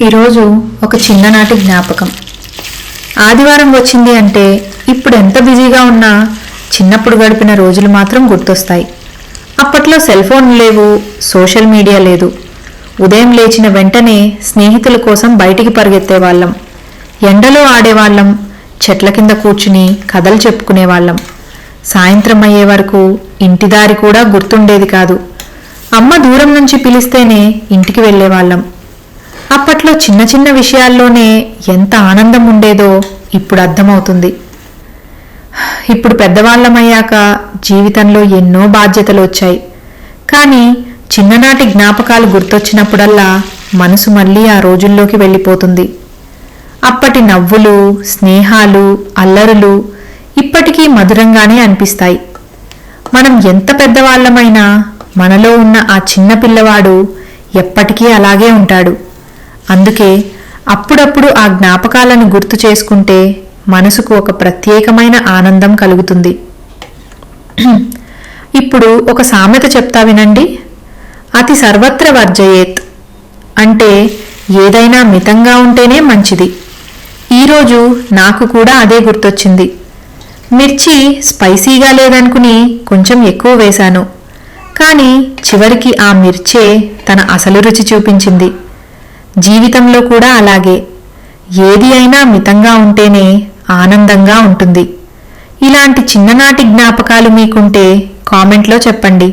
ఈరోజు ఒక చిన్ననాటి జ్ఞాపకం. ఆదివారం వచ్చింది అంటే ఇప్పుడు ఎంత బిజీగా ఉన్నా చిన్నప్పుడు గడిపిన రోజులు మాత్రం గుర్తొస్తాయి. అప్పట్లో సెల్ ఫోన్లు లేవు, సోషల్ మీడియా లేదు. ఉదయం లేచిన వెంటనే స్నేహితుల కోసం బయటికి పరిగెత్తేవాళ్ళం. ఎండలో ఆడేవాళ్ళం, చెట్ల కింద కూర్చుని కథలు చెప్పుకునేవాళ్ళం. సాయంత్రం అయ్యే వరకు ఇంటిదారి కూడా గుర్తుండేది కాదు. అమ్మ దూరం నుంచి పిలిస్తేనే ఇంటికి వెళ్ళేవాళ్ళం. అప్పట్లో చిన్న చిన్న విషయాల్లోనే ఎంత ఆనందం ఉండేదో ఇప్పుడు అర్థమవుతుంది. ఇప్పుడు పెద్దవాళ్ళమయ్యాక జీవితంలో ఎన్నో బాధ్యతలు వచ్చాయి. కానీ చిన్ననాటి జ్ఞాపకాలు గుర్తొచ్చినప్పుడల్లా మనసు మళ్ళీ ఆ రోజుల్లోకి వెళ్ళిపోతుంది. అప్పటి నవ్వులు, స్నేహాలు, అల్లరులు ఇప్పటికీ మధురంగానే అనిపిస్తాయి. మనం ఎంత పెద్దవాళ్ళమైనా మనలో ఉన్న ఆ చిన్న పిల్లవాడు ఎప్పటికీ అలాగే ఉంటాడు. అందుకే అప్పుడప్పుడు ఆ జ్ఞాపకాలను గుర్తు చేసుకుంటే మనసుకు ఒక ప్రత్యేకమైన ఆనందం కలుగుతుంది. ఇప్పుడు ఒక సామెత చెప్తా వినండి. అతి సర్వత్ర వర్జయేత్ అంటే ఏదైనా మితంగా ఉంటేనే మంచిది. ఈరోజు నాకు కూడా అదే గుర్తొచ్చింది. మిర్చి స్పైసీగా లేదనుకుని కొంచెం ఎక్కువ వేశాను. కానీ చివరికి ఆ మిర్చే తన అసలు రుచి చూపించింది. జీవితంలో కూడా అలాగే ఏది అయినా మితంగా ఉంటేనే ఆనందంగా ఉంటుంది. ఇలాంటి చిన్ననాటి జ్ఞాపకాలు మీకుంటే కామెంట్లో చెప్పండి.